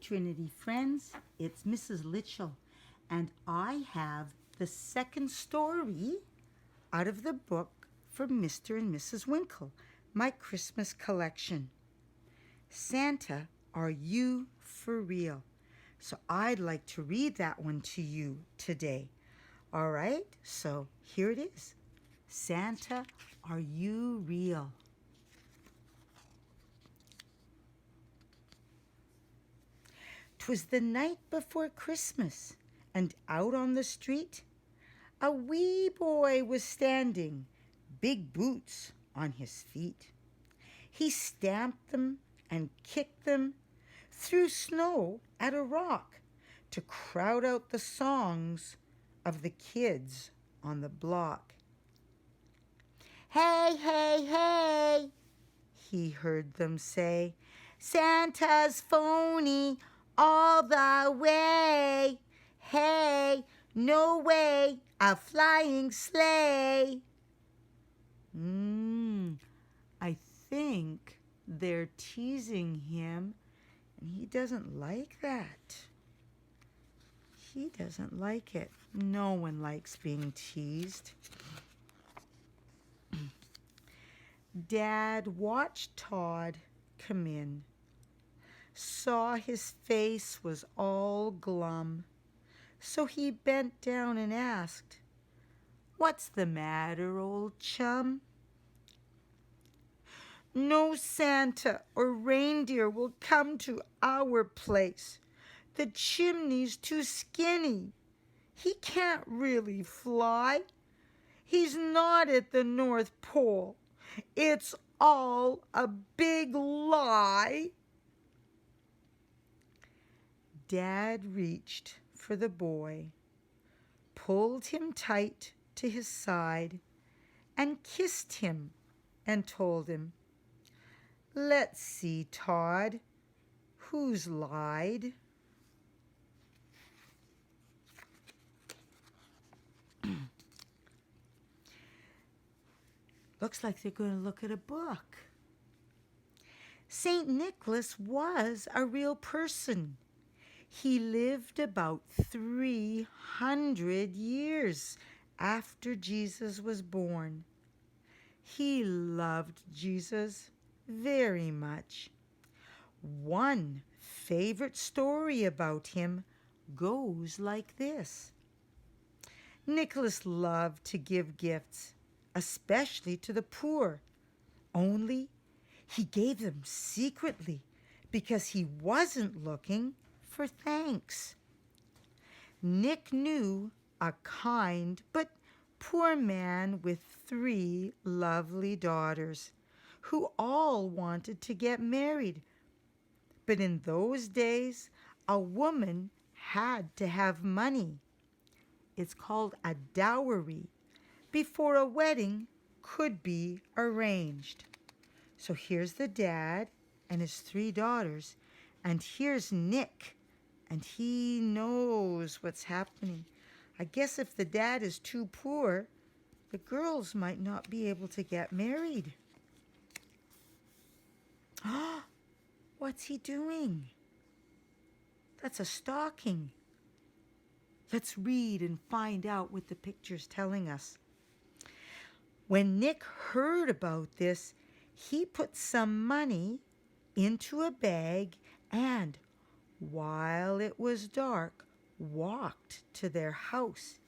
Trinity friends, it's Mrs. Litchell, and I have the second story out of the book from Mr. and Mrs. Winkle, my Christmas collection. Santa, are you for real? So I'd like to read that one to you today. All right, so here it is. Santa, are you real? 'Twas the night before Christmas, and out on the street a wee boy was standing, big boots on his feet. He stamped them and kicked them, threw snow at a rock to crowd out the songs of the kids on the block. "Hey, hey, hey," he heard them say, "Santa's phony all the way. Hey, no way, a flying sleigh." I think they're teasing him, and he doesn't like that. He doesn't like it. No one likes being teased. Dad watched Todd come in, saw his face was all glum, so he bent down and asked, "What's the matter, old chum?" "No Santa or reindeer will come to our place. The chimney's too skinny. He can't really fly. He's not at the North Pole. It's all a big lie." Dad reached for the boy, pulled him tight to his side, and kissed him and told him, "Let's see, Todd, who's lied?" Looks like they're going to look at a book. St. Nicholas was a real person. He lived about 300 years after Jesus was born. He loved Jesus very much. One favorite story about him goes like this. Nicholas loved to give gifts, especially to the poor. Only he gave them secretly because he wasn't looking for thanks. Nick knew a kind but poor man with 3 lovely daughters who all wanted to get married. But in those days, a woman had to have money. It's called a dowry before a wedding could be arranged. So here's the dad and his 3 daughters, and here's Nick, and he knows what's happening. I guess if the dad is too poor, the girls might not be able to get married. What's he doing? That's a stocking. Let's read and find out what the picture's telling us. When Nick heard about this, he put some money into a bag and, while it was dark, walked to their house.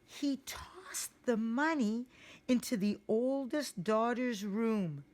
He tossed the money into the oldest daughter's room,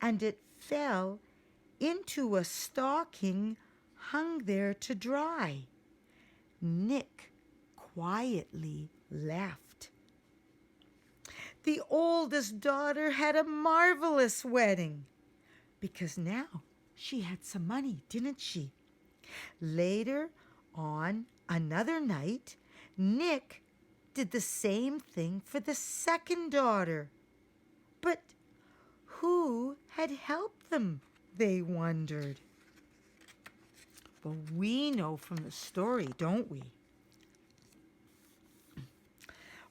and it fell into a stocking hung there to dry. Nick quietly left. The oldest daughter had a marvelous wedding because now she had some money, didn't she? Later on, another night, Nick did the same thing for the second daughter. But who had helped them, they wondered. Well, we know from the story, don't we?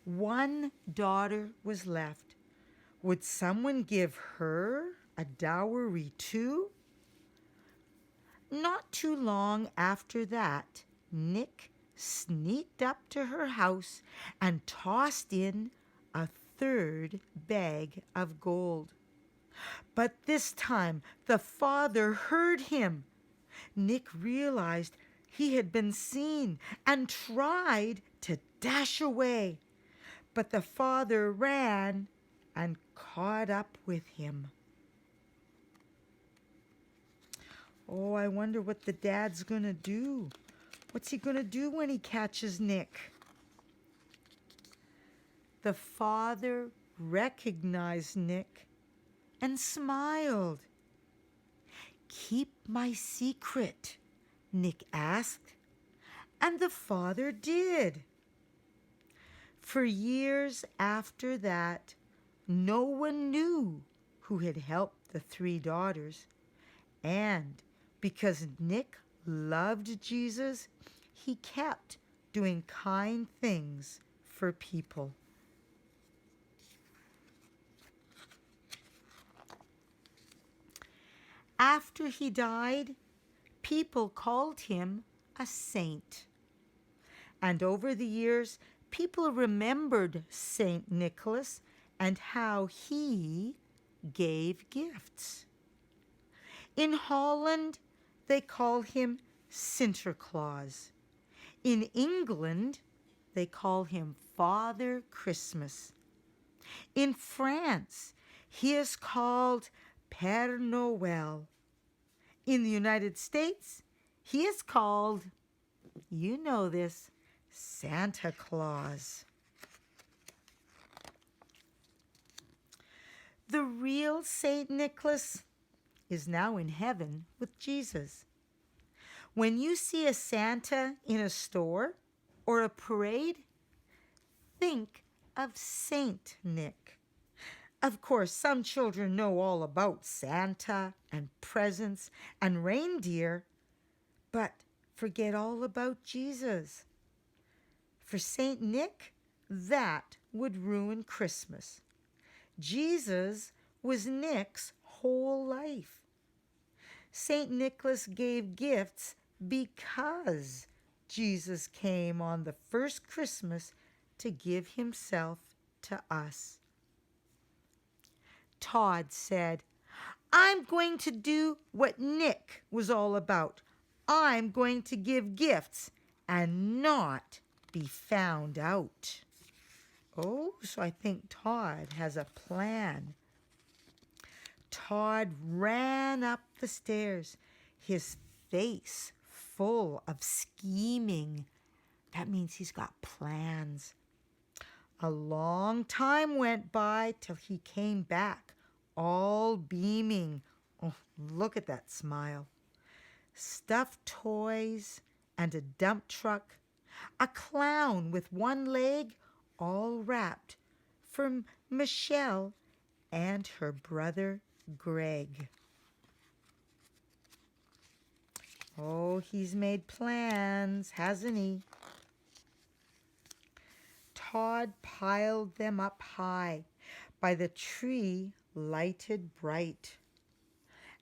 One daughter was left. Would someone give her a dowry too? not too long after that, Nick sneaked up to her house and tossed in a third bag of gold. But this time the father heard him. Nick realized he had been seen and tried to dash away. But the father ran and caught up with him. Oh, I wonder what the dad's gonna do. What's he gonna do when he catches Nick? The father recognized Nick and smiled. "Keep my secret," Nick asked, and the father did. For years after that, no one knew who had helped the three daughters. And because Nick loved Jesus, he kept doing kind things for people. After he died, people called him a saint. And over the years, people remembered Saint Nicholas and how he gave gifts. In Holland, they call him Sinterklaas. In England, they call him Father Christmas. In France, he is called Père Noël. In the United States, he is called, you know this, Santa Claus. The real Saint Nicholas is now in heaven with Jesus. When you see a Santa in a store or a parade, think of Saint Nick. Of course, some children know all about Santa and presents and reindeer, but forget all about Jesus. For Saint Nick, that would ruin Christmas. Jesus was Nick's whole life. Saint Nicholas gave gifts because Jesus came on the first Christmas to give himself to us. Todd said, "I'm going to do what Nick was all about. I'm going to give gifts and not be found out." Oh, so I think Todd has a plan. Todd ran up the stairs, his face full of scheming. That means he's got plans. A long time went by till he came back, all beaming. Oh, look at that smile. Stuffed toys and a dump truck, a clown with one leg, all wrapped for Michelle and her brother Greg. Oh, he's made plans, hasn't he? Todd piled them up high by the tree lighted bright.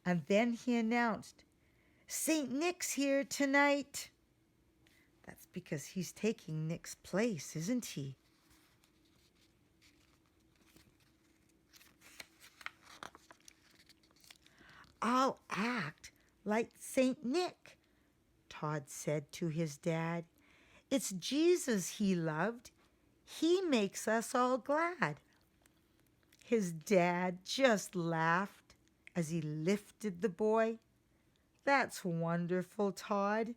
And then he announced, "Saint Nick's here tonight." That's because he's taking Nick's place, isn't he? "I'll act like Saint Nick," Todd said to his dad. "It's Jesus he loved. He makes us all glad." His dad just laughed as he lifted the boy. "That's wonderful, Todd.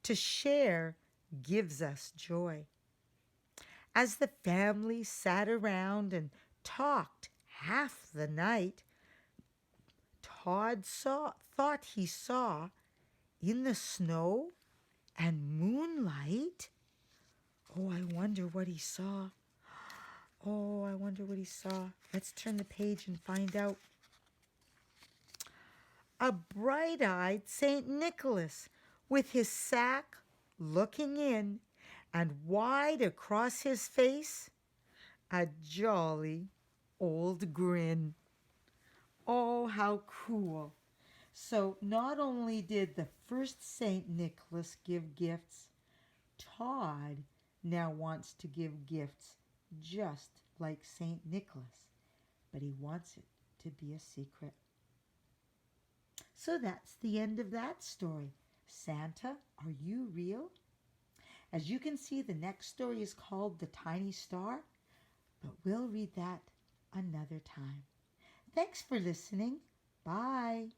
To share gives us joy." As the family sat around and talked half the night, Todd thought he saw in the snow and moonlight. Oh, I wonder what he saw. Oh, I wonder what he saw. Let's turn the page and find out. A bright-eyed St. Nicholas with his sack looking in, and wide across his face, a jolly old grin. Oh, how cool. So not only did the first St. Nicholas give gifts, Todd now wants to give gifts just like St. Nicholas, but he wants it to be a secret. So that's the end of that story. Santa, are you real? As you can see, the next story is called The Tiny Star, but we'll read that another time. Thanks for listening. Bye.